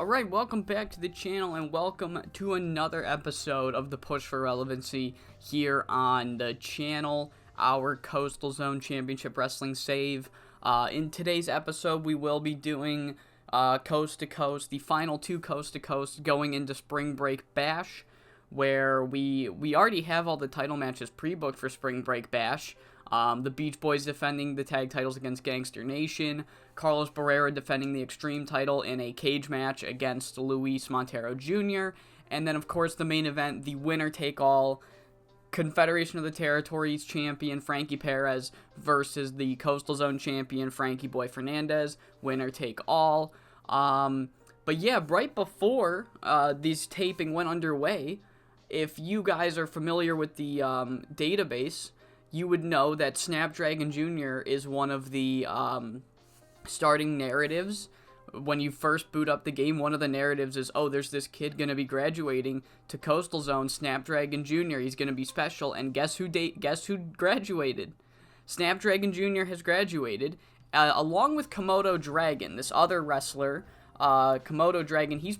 Alright, welcome back to the channel and welcome to another episode of the Push for Relevancy here on the channel, our Coastal Zone Championship Wrestling save. In today's episode, we will be doing Coast to Coast, the final two Coast to Coast going into Spring Break Bash, where we already have all the title matches pre-booked for Spring Break Bash. The Beach Boys defending the tag titles against Gangster Nation, Carlos Barrera defending the Extreme title in a cage match against Luis Montero Jr., and then, of course, the main event, the winner-take-all Confederation of the Territories champion Frankie Perez versus the Coastal Zone champion Frankie Boy Fernandez, winner-take-all. But yeah, right before this taping went underway, if you guys are familiar with the database, you would know that Snapdragon Jr. is one of the starting narratives. When you first boot up the game, one of the narratives is, oh, there's this kid going to be graduating to Coastal Zone, Snapdragon Jr. He's going to be special, and guess who graduated? Snapdragon Jr. has graduated, along with Komodo Dragon, this other wrestler. Komodo Dragon, he's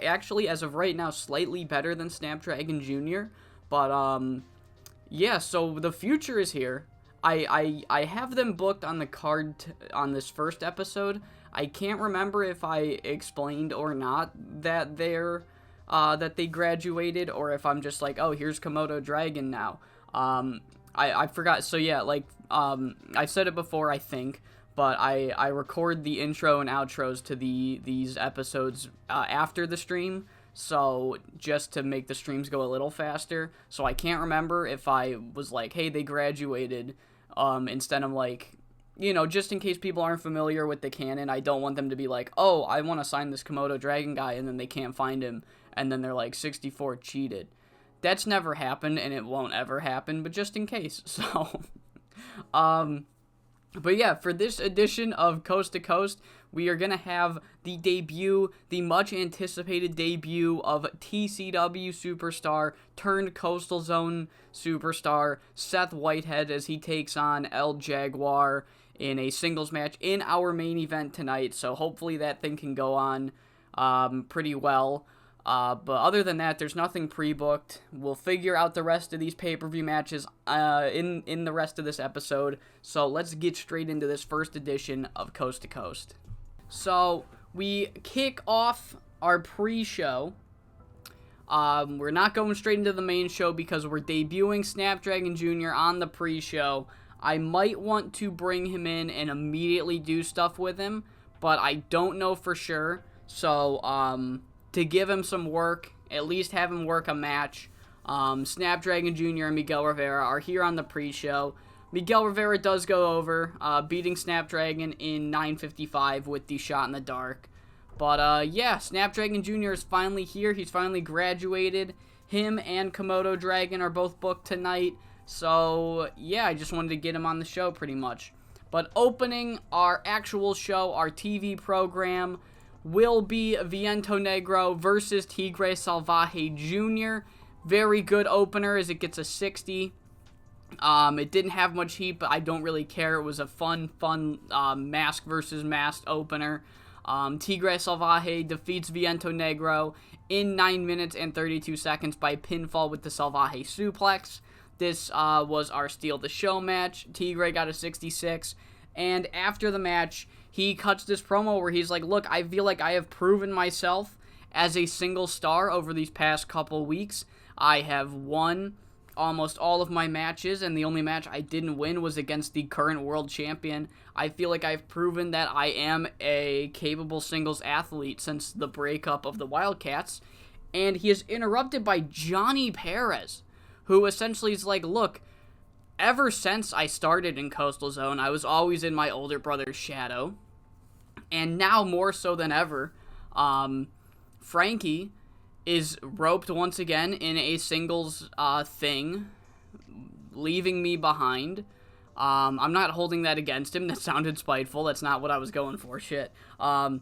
actually, as of right now, slightly better than Snapdragon Jr., but, yeah, so the future is here. I have them booked on the card on this first episode. I can't remember if I explained or not that that they graduated, or if I'm just like, oh, here's Komodo Dragon now. I forgot. So yeah, like I said it before, I think, but I record the intro and outros to these episodes after the stream. So, just to make the streams go a little faster. So, I can't remember if I was like, hey, they graduated, instead of like, you know, just in case people aren't familiar with the canon, I don't want them to be like, oh, I want to sign this Komodo Dragon guy, and then they can't find him, and then they're like, 64 cheated. That's never happened, and it won't ever happen, but just in case. So, but yeah, for this edition of Coast to Coast, we are going to have the debut, the much-anticipated debut of TCW superstar turned Coastal Zone superstar Seth Whitehead as he takes on El Jaguar in a singles match in our main event tonight. So hopefully that thing can go on pretty well. But other than that, there's nothing pre-booked. We'll figure out the rest of these pay-per-view matches in the rest of this episode. So let's get straight into this first edition of Coast to Coast. So we kick off our pre-show. We're not going straight into the main show because we're debuting Snapdragon Jr. on the pre-show. I might want to bring him in and immediately do stuff with him, but I don't know for sure. So, to give him some work, at least have him work a match. Snapdragon Jr. and Miguel Rivera are here on the pre-show. Miguel Rivera does go over, beating Snapdragon in 9:55 with the shot in the dark. But, yeah, Snapdragon Jr. is finally here. He's finally graduated. Him and Komodo Dragon are both booked tonight. So, yeah, I just wanted to get him on the show pretty much. But opening our actual show, our TV program, will be Viento Negro versus Tigre Salvaje Jr. Very good opener as it gets a 60. It didn't have much heat, but I don't really care. It was a fun mask versus mask opener. Tigre Salvaje defeats Viento Negro in 9 minutes and 32 seconds by pinfall with the Salvaje suplex. This was our Steal the Show match. Tigre got a 66, and after the match, he cuts this promo where he's like, look, I feel like I have proven myself as a single star over these past couple weeks. I have won almost all of my matches, and the only match I didn't win was against the current world champion. I feel like I've proven that I am a capable singles athlete since the breakup of the Wildcats. And he is interrupted by Johnny Perez, who essentially is like, look, ever since I started in Coastal Zone, I was always in my older brother's shadow. And now more so than ever, Frankie is roped once again in a singles thing, leaving me behind. I'm not holding that against him. That sounded spiteful. That's not what I was going for. Shit. Now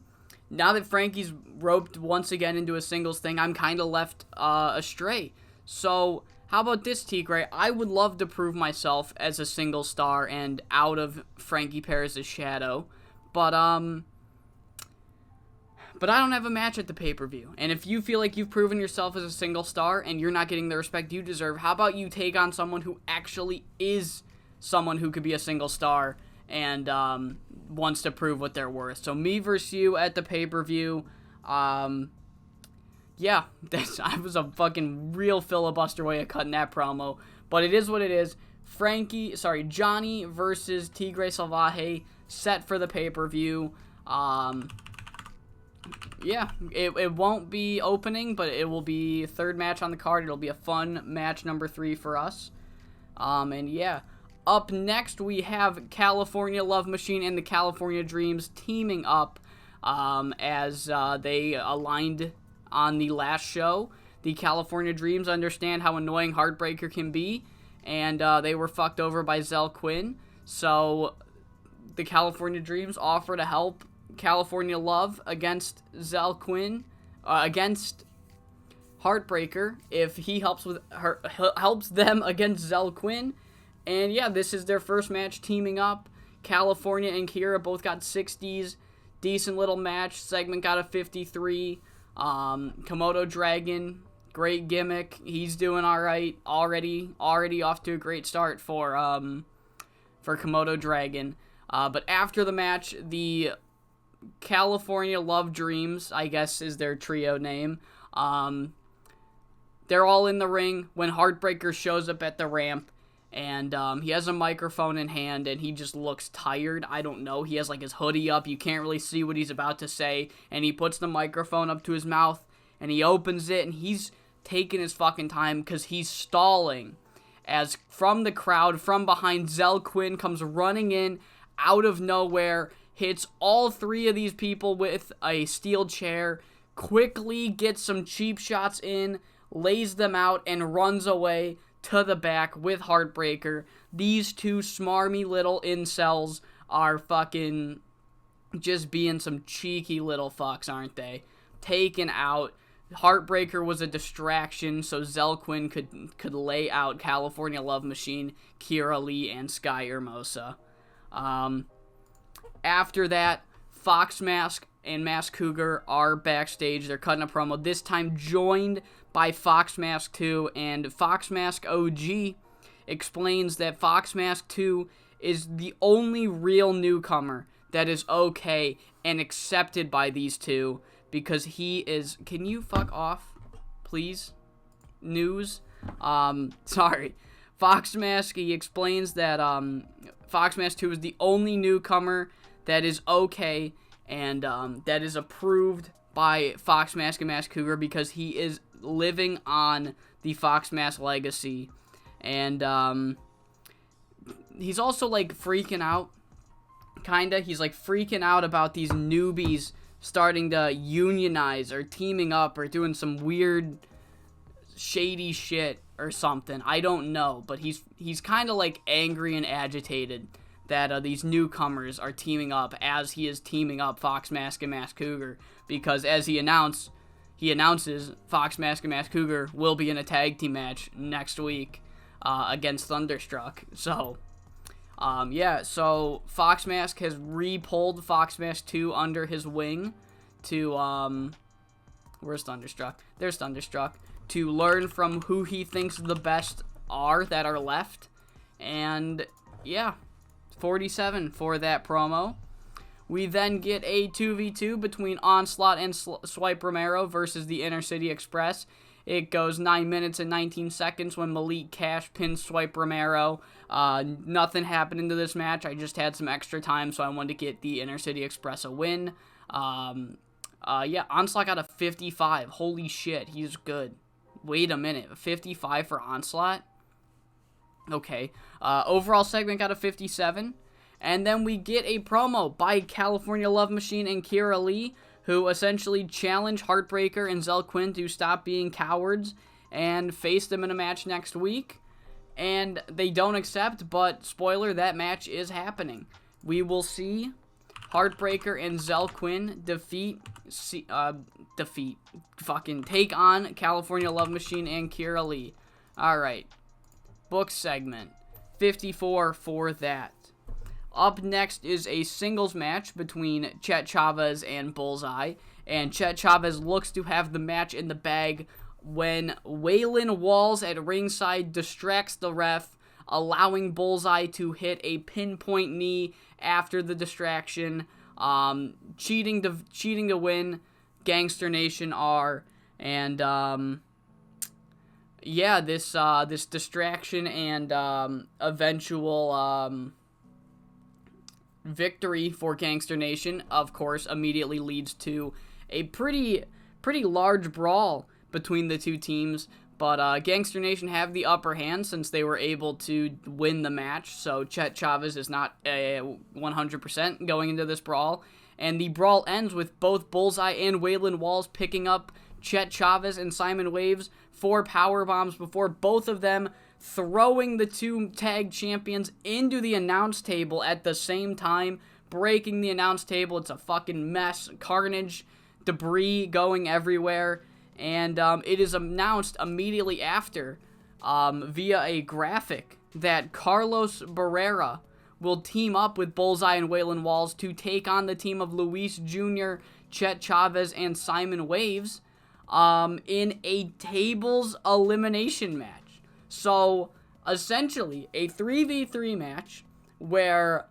that Frankie's roped once again into a singles thing, I'm kind of left astray. So, how about this, Tigre? I would love to prove myself as a single star and out of Frankie Perez's shadow. But But I don't have a match at the pay-per-view. And if you feel like you've proven yourself as a single star and you're not getting the respect you deserve, how about you take on someone who actually is someone who could be a single star and wants to prove what they're worth. So me versus you at the pay-per-view. Yeah, I was a fucking real filibuster way of cutting that promo. But it is what it is. Johnny versus Tigre Salvaje set for the pay-per-view. Yeah, it won't be opening, but it will be third match on the card. It'll be a fun match number 3 for us. And yeah, up next we have California Love Machine and the California Dreams teaming up as they aligned on the last show. The California Dreams understand how annoying Heartbreaker can be, and they were fucked over by Zell Quinn. So the California Dreams offer to help California Love against Zell Quinn, against Heartbreaker, if he helps them against Zell Quinn. And yeah, this is their first match teaming up. California and Kira both got 60s. Decent little match. Segment got a 53. Komodo Dragon, great gimmick. He's doing all right already off to a great start for Komodo Dragon. But after the match, the California Love Dreams, I guess is their trio name, they're all in the ring when Heartbreaker shows up at the ramp, and he has a microphone in hand, and he just looks tired. I don't know. He has like his hoodie up. You can't really see what he's about to say, and he puts the microphone up to his mouth, and he opens it, and he's taking his fucking time because he's stalling. As from the crowd, from behind, Zell Quinn comes running in out of nowhere, hits all 3 of these people with a steel chair, quickly gets some cheap shots in, lays them out, and runs away to the back with Heartbreaker. These 2 smarmy little incels are fucking just being some cheeky little fucks, aren't they? Taken out. Heartbreaker was a distraction, so Zell Quinn could lay out California Love Machine, Kira Lee, and Sky Hermosa. After that, Fox Mask and Mask Cougar are backstage. They're cutting a promo, this time joined by Fox Mask 2, and Fox Mask OG explains that Fox Mask 2 is the only real newcomer that is okay and accepted by these 2 because he is... Can you fuck off, please? News? Sorry. Fox Mask, he explains that Fox Mask 2 is the only newcomer that is okay and that is approved by Fox Mask and Mask Cougar because he is living on the Fox Mask legacy. And he's also like freaking out, kinda. He's like freaking out about these newbies starting to unionize or teaming up or doing some weird shady shit or something. I don't know, but he's kind of like angry and agitated that these newcomers are teaming up as he is teaming up Fox Mask and Mask Cougar, because as he announces Fox Mask and Mask Cougar will be in a tag team match next week against Thunderstruck. So so Fox Mask has re-pulled Fox Mask 2 under his wing to where's Thunderstruck? There's Thunderstruck, to learn from who he thinks the best are that are left. And yeah, 47 for that promo. We then get a 2v2 between Onslaught and Swipe Romero versus the Inner City Express. It goes 9 minutes and 19 seconds when Malik Cash pins Swipe Romero. Nothing happened into this match. I just had some extra time, so I wanted to get the Inner City Express a win. Onslaught got a 55. Holy shit, he's good. Wait a minute, 55 for Onslaught? Okay. Overall segment got a 57. And then we get a promo by California Love Machine and Kira Lee, who essentially challenge Heartbreaker and Zell Quinn to stop being cowards and face them in a match next week. And they don't accept, but spoiler, that match is happening. We will see Heartbreaker and Zell Quinn take on California Love Machine and Kira Lee. Alright. Book segment. 54 for that. Up next is a singles match between Chet Chavez and Bullseye. and Chet Chavez looks to have the match in the bag when Waylon Walls at ringside distracts the ref, allowing Bullseye to hit a pinpoint knee after the distraction. Cheating to win, Gangster Nation are, and yeah, this distraction and eventual victory for Gangster Nation, of course, immediately leads to a pretty large brawl between the two teams. But Gangster Nation have the upper hand since they were able to win the match. So Chet Chavez is not 100% going into this brawl. And the brawl ends with both Bullseye and Waylon Walls picking up Chet Chavez and Simon Waves for power bombs before both of them throwing the two tag champions into the announce table at the same time, breaking the announce table. It's a fucking mess. Carnage, debris going everywhere. And it is announced immediately after, via a graphic, that Carlos Barrera will team up with Bullseye and Waylon Walls to take on the team of Luis Jr., Chet Chavez, and Simon Waves in a tables elimination match. So, essentially, a 3v3 match where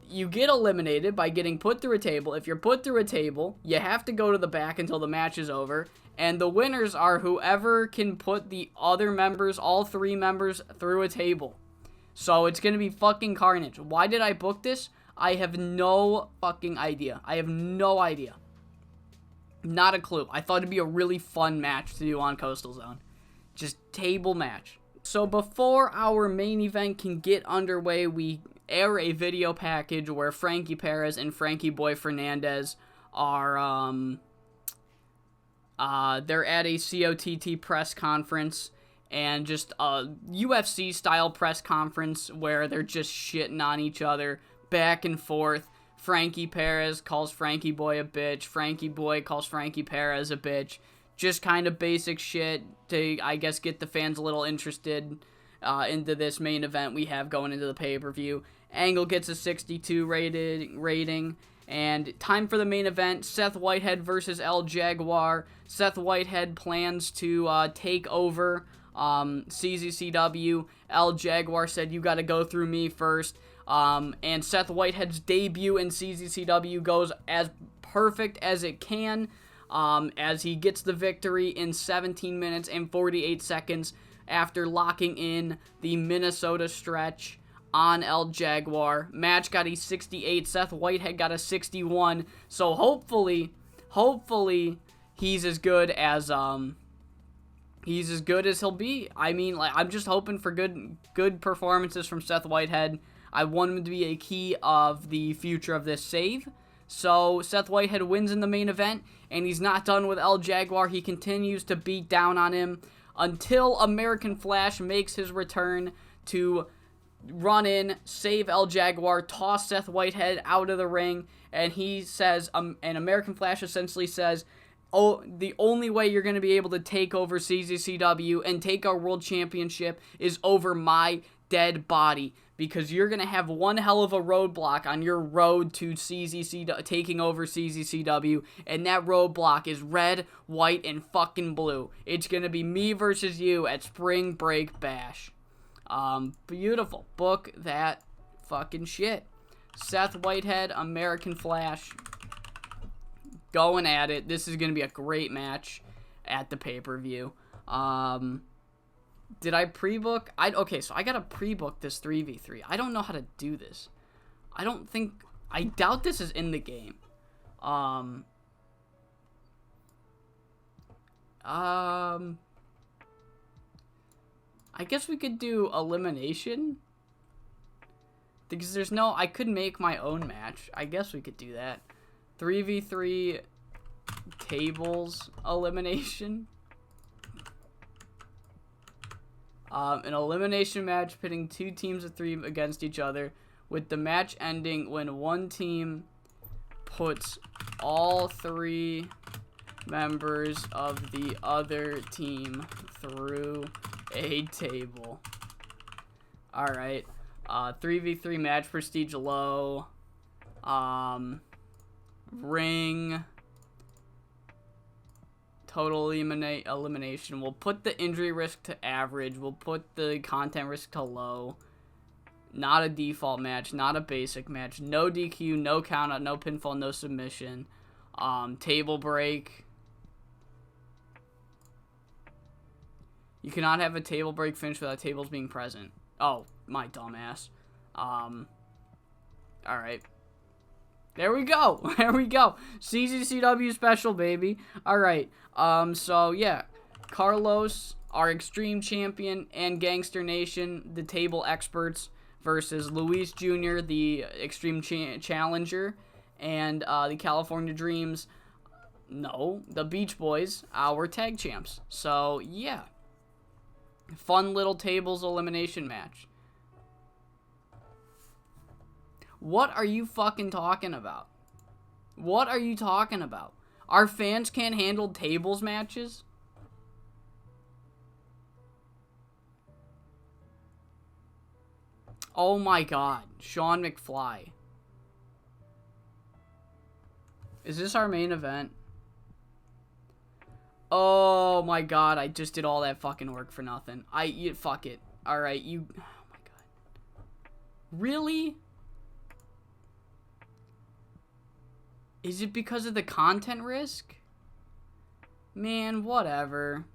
you get eliminated by getting put through a table. If you're put through a table, you have to go to the back until the match is over. And the winners are whoever can put the other members, all three members, through a table. So it's going to be fucking carnage. Why did I book this? I have no fucking idea. I have no idea. Not a clue. I thought it'd be a really fun match to do on Coastal Zone. Just table match. So before our main event can get underway, we air a video package where Frankie Perez and Frankie Boy Fernandez are, they're at a COTT press conference, and just a UFC style press conference where they're just shitting on each other back and forth. Frankie Perez calls Frankie Boy a bitch. Frankie Boy calls Frankie Perez a bitch. Just kind of basic shit to, I guess, get the fans a little interested into this main event we have going into the pay-per-view. Angle gets a 62 rating. And time for the main event, Seth Whitehead versus El Jaguar. Seth Whitehead plans to take over CZCW. El Jaguar said, you got to go through me first. And Seth Whitehead's debut in CZCW goes as perfect as it can, as he gets the victory in 17 minutes and 48 seconds after locking in the Minnesota stretch on El Jaguar. Match got a 68. Seth Whitehead got a 61. So hopefully he's as good as he'll be. I mean, like, I'm just hoping for good performances from Seth Whitehead. I want him to be a key of the future of this save. So Seth Whitehead wins in the main event, and he's not done with El Jaguar. He continues to beat down on him until American Flash makes his return to run in, save El Jaguar, toss Seth Whitehead out of the ring, and he says, and American Flash essentially says, oh, the only way you're going to be able to take over CZCW and take our world championship is over my dead body, because you're going to have one hell of a roadblock on your road to taking over CZCW, and that roadblock is red, white, and fucking blue. It's going to be me versus you at Spring Break Bash. Beautiful. Book that fucking shit. Seth Whitehead, American Flash, going at it. This is going to be a great match at the pay-per-view. Did I pre-book? Okay, so I gotta pre-book this 3v3. I don't know how to do this. I doubt this is in the game. I guess we could do elimination, because I could make my own match. I guess we could do that. 3v3 tables elimination. An elimination match pitting two teams of three against each other, with the match ending when one team puts all three members of the other team through a table. Alright. 3v3 match, prestige low. Ring. Total elimination. We'll put the injury risk to average. We'll put the content risk to low. Not a default match. Not a basic match. No DQ, no countout, no pinfall, no submission. Table break. You cannot have a table break finish without tables being present. Oh, my dumbass. Alright. There we go. There we go. CZCW special, baby. Alright. So, yeah. Carlos, our Extreme Champion, and Gangster Nation, the table experts, versus Luis Jr., the Extreme Challenger, and the California Dreams. No, the Beach Boys, our tag champs. So, yeah. Fun little tables elimination match. What are you fucking talking about? What are you talking about? Our fans can't handle tables matches? Oh my god. Sean McFly. Is this our main event? Oh my god, I just did all that fucking work for nothing. Fuck it. Alright, oh my god. Really? Is it because of the content risk? Man, whatever.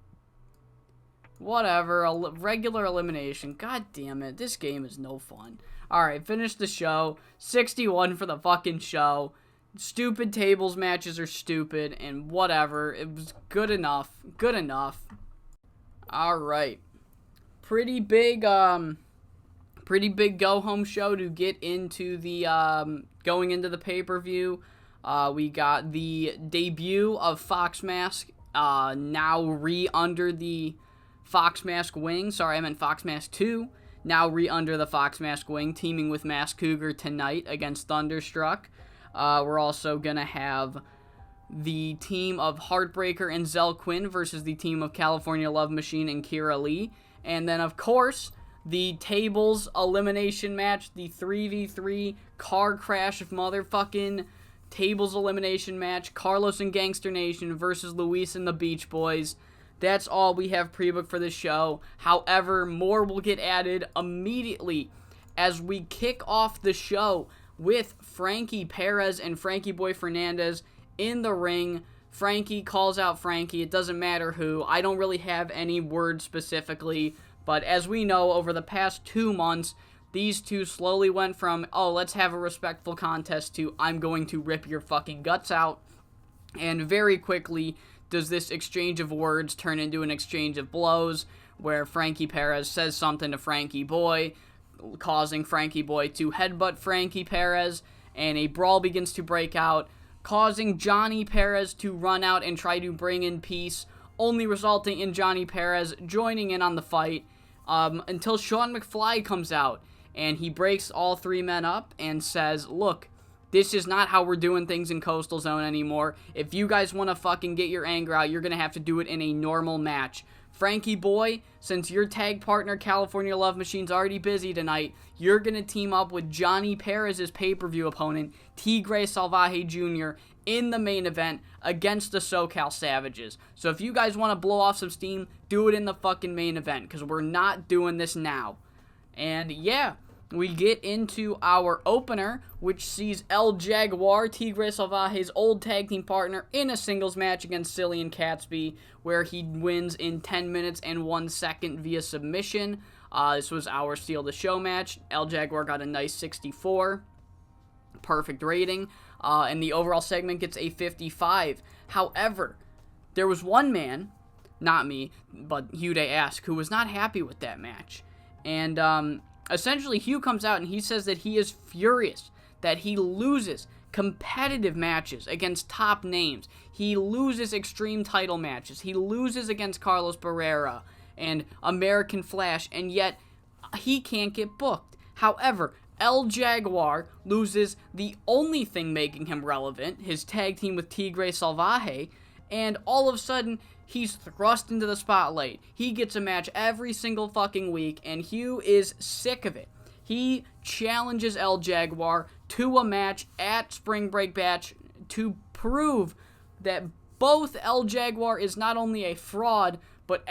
Whatever, a regular elimination. God damn it, this game is no fun. Alright, finish the show. 61 for the fucking show. Stupid tables matches are stupid, and whatever. It was good enough. Good enough. Alright. Pretty big go-home show to get into the, going into the pay-per-view. We got the debut of Fox Mask, now under the Fox Mask wing. Sorry, I meant Fox Mask 2. Now under the Fox Mask wing, teaming with Mask Cougar tonight against Thunderstruck. We're also going to have the team of Heartbreaker and Zell Quinn versus the team of California Love Machine and Kira Lee. And then, of course, the tables elimination match, the 3v3 car crash of motherfucking tables elimination match, Carlos and Gangster Nation versus Luis and the Beach Boys. That's all we have pre-booked for the show. However, more will get added immediately as we kick off the show with Frankie Perez and Frankie Boy Fernandez in the ring. Frankie calls out Frankie. It doesn't matter who. I don't really have any word specifically, but as we know, over the past 2 months, these two slowly went from, oh, let's have a respectful contest, to I'm going to rip your fucking guts out. And very quickly does this exchange of words turn into an exchange of blows, where Frankie Perez says something to Frankie Boy, causing Frankie Boy to headbutt Frankie Perez, and a brawl begins to break out, causing Johnny Perez to run out and try to bring in peace, only resulting in Johnny Perez joining in on the fight, until Sean McFly comes out, and he breaks all 3 men up and says, look, this is not how we're doing things in Coastal Zone anymore. If you guys want to fucking get your anger out, you're going to have to do it in a normal match. Frankie Boy, since your tag partner California Love Machine's already busy tonight, you're going to team up with Johnny Perez's pay-per-view opponent, Tigre Salvaje Jr., in the main event against the SoCal Savages. So if you guys want to blow off some steam, do it in the fucking main event, because we're not doing this now. And yeah, we get into our opener, which sees El Jaguar, Tigre Salvaje's old tag team partner, in a singles match against Cillian Catsby, where he wins in 10 minutes and 1 second via submission. This was our Steal the Show match. El Jaguar got a nice 64. Perfect rating. And the overall segment gets a 55. However, there was one man, not me, but Hugh Day Ask, who was not happy with that match. And, essentially, Hugh comes out and he says that he is furious that he loses competitive matches against top names. He loses extreme title matches. He loses against Carlos Barrera and American Flash, and yet he can't get booked. However, El Jaguar loses the only thing making him relevant, his tag team with Tigre Salvaje, and all of a sudden, he's thrust into the spotlight. He gets a match every single fucking week, and Hugh is sick of it. He challenges El Jaguar to a match at Spring Break Bash to prove that both El Jaguar is not only a fraud, but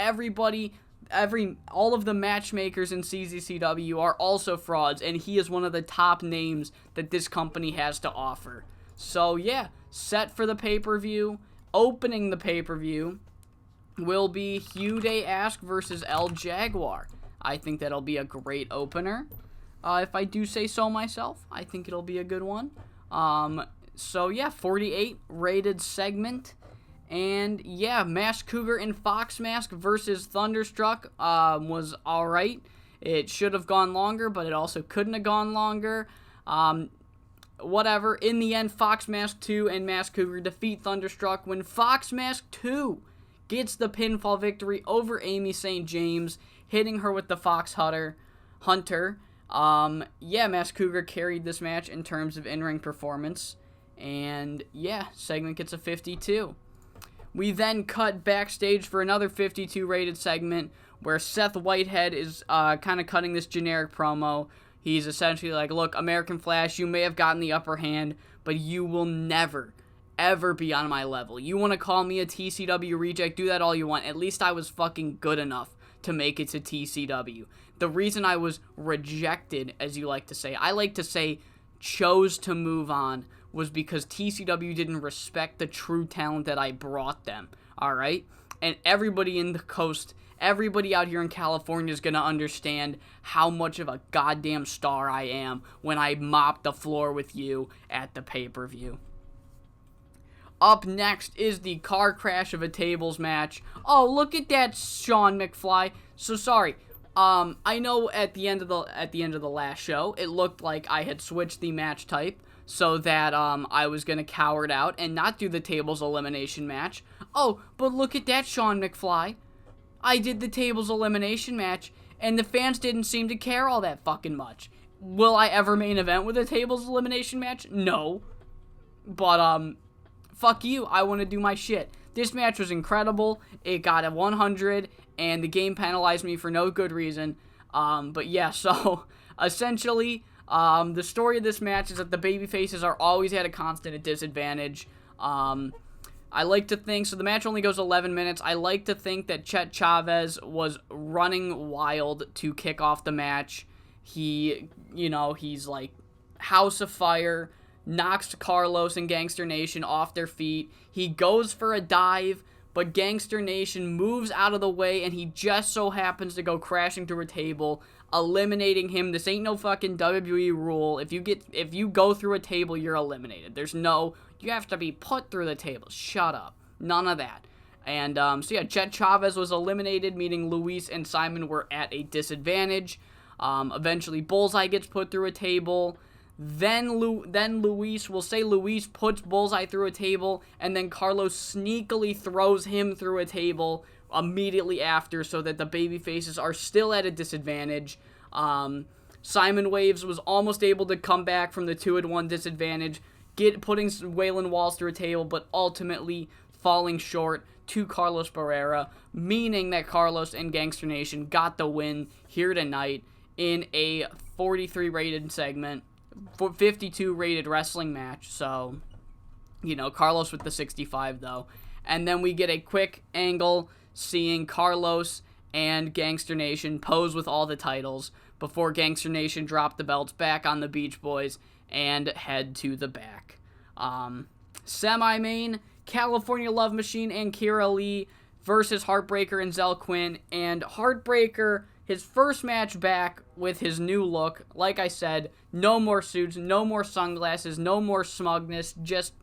all of the matchmakers in CZCW are also frauds, and he is one of the top names that this company has to offer. So yeah, set for the pay-per-view. Opening the pay-per-view will be Hugh Day Ask versus El Jaguar. I think that'll be a great opener. If I do say so myself, I think it'll be a good one. So yeah, 48 rated segment. And yeah, Masked Cougar and Fox Mask versus Thunderstruck was alright. It should have gone longer, but it also couldn't have gone longer. Whatever. In the end, Fox Mask 2 and Masked Cougar defeat Thunderstruck when Fox Mask 2 gets the pinfall victory over Amy St. James, hitting her with the Fox Hunter. Yeah, Masked Cougar carried this match in terms of in-ring performance. And yeah, segment gets a 52. We then cut backstage for another 52 rated segment where Seth Whitehead is kind of cutting this generic promo. He's essentially like, look, American Flash, you may have gotten the upper hand, but you will never, ever be on my level. You want to call me a TCW reject, do that all you want. At least I was fucking good enough to make it to TCW. The reason I was rejected, as you like to say, I like to say chose to move on, was because TCW didn't respect the true talent that I brought them, alright? And everybody in the coast, everybody out here in California is going to understand how much of a goddamn star I am when I mop the floor with you at the pay-per-view. Up next is the car crash of a tables match. Oh, look at that, Sean McFly. So sorry. I know at the end of the last show, it looked like I had switched the match type so that I was going to coward out and not do the tables elimination match. Oh, but look at that, Sean McFly. I did the tables elimination match, and the fans didn't seem to care all that fucking much. Will I ever main event with a tables elimination match? No. But, fuck you, I want to do my shit. This match was incredible. It got a 100, and the game penalized me for no good reason. But yeah, so, essentially, the story of this match is that the babyfaces are always at a constant disadvantage. I like to think, so the match only goes 11 minutes. I like to think that Chet Chavez was running wild to kick off the match. He's like House of Fire, knocks Carlos and Gangster Nation off their feet. He goes for a dive, but Gangster Nation moves out of the way, and he just so happens to go crashing through a table, eliminating him. This ain't no fucking WWE rule. If you go through a table, you're eliminated. You have to be put through the table. Shut up. None of that. And, so yeah, Chet Chavez was eliminated, meaning Luis and Simon were at a disadvantage. Eventually, Bullseye gets put through a table. Then Luis puts Bullseye through a table, and then Carlos sneakily throws him through a table immediately after, so that the babyfaces are still at a disadvantage. Simon Waves was almost able to come back from the 2-1 disadvantage, putting Waylon Walls through a table, but ultimately falling short to Carlos Barrera, meaning that Carlos and Gangster Nation got the win here tonight in a 43 rated segment, 52 rated wrestling match. So, Carlos with the 65 though. And then we get a quick angle seeing Carlos and Gangster Nation pose with all the titles before Gangster Nation drop the belts back on the Beach Boys and head to the back. Semi-main, California Love Machine and Kira Lee versus Heartbreaker and Zell Quinn. And Heartbreaker, his first match back with his new look. Like I said, no more suits, no more sunglasses, no more smugness, just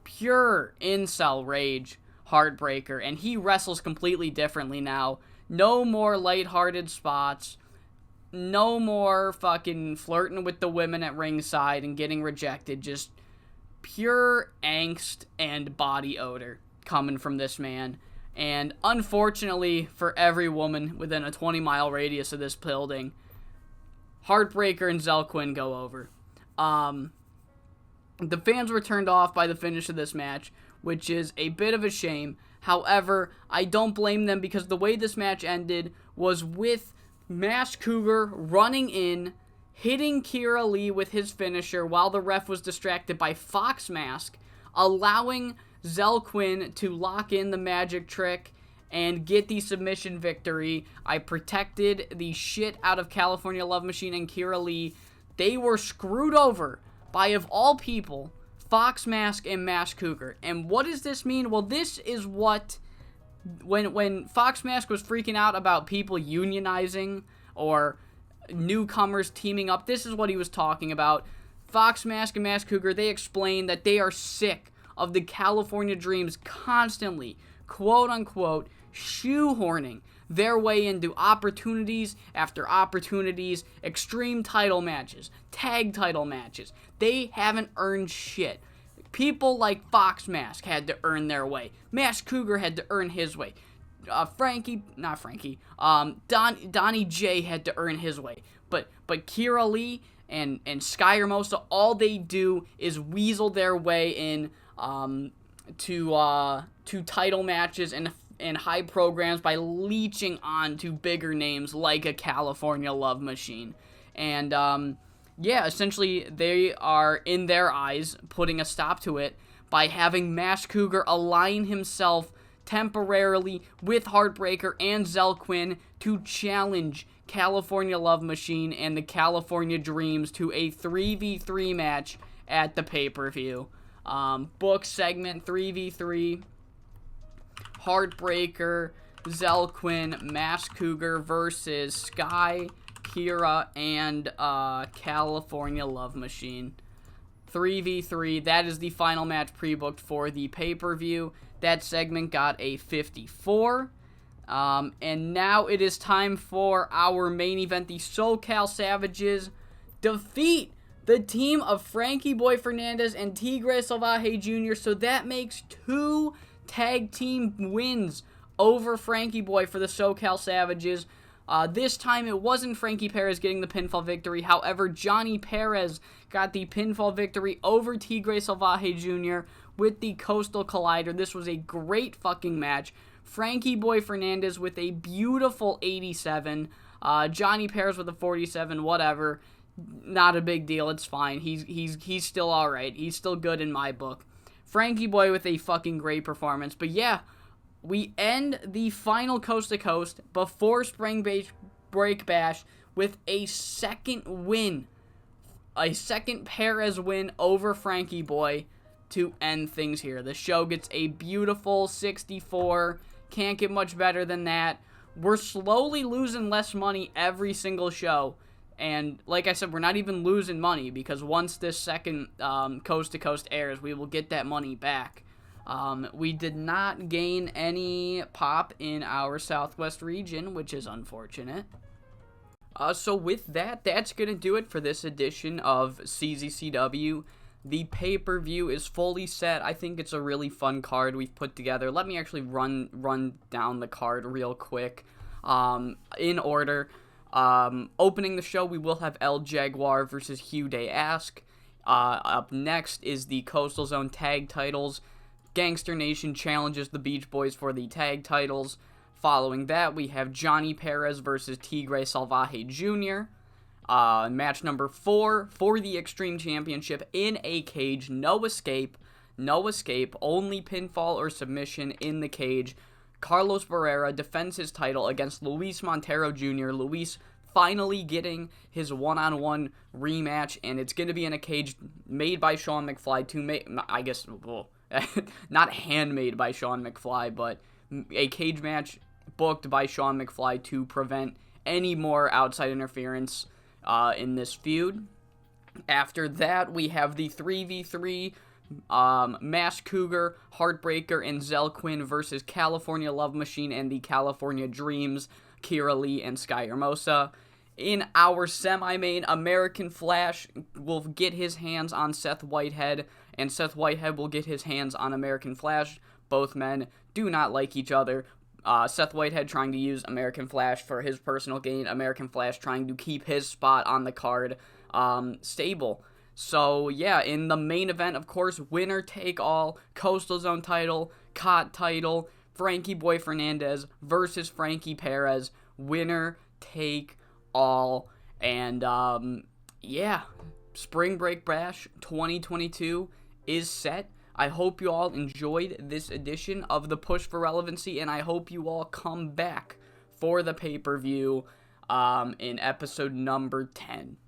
pure incel rage, Heartbreaker. And he wrestles completely differently now. No more lighthearted spots. No more fucking flirting with the women at ringside and getting rejected. Just pure angst and body odor coming from this man. And unfortunately for every woman within a 20-mile radius of this building, Heartbreaker and Zell Quinn go over. The fans were turned off by the finish of this match, which is a bit of a shame. However, I don't blame them, because the way this match ended was with Masked Cougar running in, hitting Kira Lee with his finisher while the ref was distracted by Fox Mask, allowing Zell Quinn to lock in the magic trick and get the submission victory. I protected the shit out of California Love Machine and Kira Lee. They were screwed over by, of all people, Fox Mask and Mask Cougar. And what does this mean? Well, this is what, when Fox Mask was freaking out about people unionizing or newcomers teaming up, this is what he was talking about. Fox Mask and Mask Cougar, they explained that they are sick of the California Dreams constantly, quote-unquote, shoehorning their way into opportunities after opportunities, extreme title matches, tag title matches. They haven't earned shit. People like Fox Mask had to earn their way. Mask Cougar had to earn his way. Donnie J had to earn his way. But Kira Lee and Sky Hermosa, all they do is weasel their way in to title matches and high programs by leeching on to bigger names like a California Love Machine. And essentially they are, in their eyes, putting a stop to it by having Mask Cougar align himself temporarily with Heartbreaker and Zell Quinn to challenge California Love Machine and the California Dreams to a 3v3 match at the pay-per-view. Book segment 3v3, Heartbreaker, Zell Quinn, Mask Cougar versus Sky, Kira, and California Love Machine. 3v3, that is the final match pre-booked for the pay-per-view. That segment got a 54. And now it is time for our main event. The SoCal Savages defeat the team of Frankie Boy Fernandez and Tigre Salvaje Jr. So that makes 2 tag team wins over Frankie Boy for the SoCal Savages. This time it wasn't Frankie Perez getting the pinfall victory. However, Johnny Perez got the pinfall victory over Tigre Salvaje Jr. with the Coastal Collider. This was a great fucking match. Frankie Boy Fernandez with a beautiful 87. Johnny Perez with a 47, whatever. Not a big deal, it's fine. He's still alright. He's still good in my book. Frankie Boy with a fucking great performance. But yeah, we end the final Coast to Coast before Spring Break Bash with a second win. A second Perez win over Frankie Boy to end things here. The show gets a beautiful 64. Can't get much better than that. We're slowly losing less money every single show. And like I said, we're not even losing money because once this second Coast to Coast airs, we will get that money back. We did not gain any pop in our Southwest region, which is unfortunate. So with that, that's going to do it for this edition of CZCW. The pay-per-view is fully set. I think it's a really fun card we've put together. Let me actually run down the card real quick in order. Opening the show, we will have El Jaguar versus Hugh Day Ask. Up next is the Coastal Zone tag titles. Gangster Nation challenges the Beach Boys for the tag titles. Following that, we have Johnny Perez versus Tigre Salvaje Jr. Match number 4 for the Extreme Championship in a cage. No escape, only pinfall or submission in the cage. Carlos Barrera defends his title against Luis Montero Jr. Luis finally getting his one-on-one rematch, and it's going to be in a cage made by Sean McFly not handmade by Sean McFly, but a cage match booked by Sean McFly to prevent any more outside interference in this feud. After that, we have the 3v3 Mask Cougar, Heartbreaker, and Zell Quinn versus California Love Machine and the California Dreams, Kira Lee and Sky Hermosa. In our semi-main, American Flash will get his hands on Seth Whitehead, and Seth Whitehead will get his hands on American Flash. Both men do not like each other. Seth Whitehead trying to use American Flash for his personal gain. American Flash trying to keep his spot on the card stable. So, yeah, in the main event, of course, winner take all, Coastal Zone title, COT title, Frankie Boy Fernandez versus Frankie Perez, winner take all. And, Spring Break Bash 2022 is set. I hope you all enjoyed this edition of the Push for Relevancy, and I hope you all come back for the pay-per-view in episode number 10.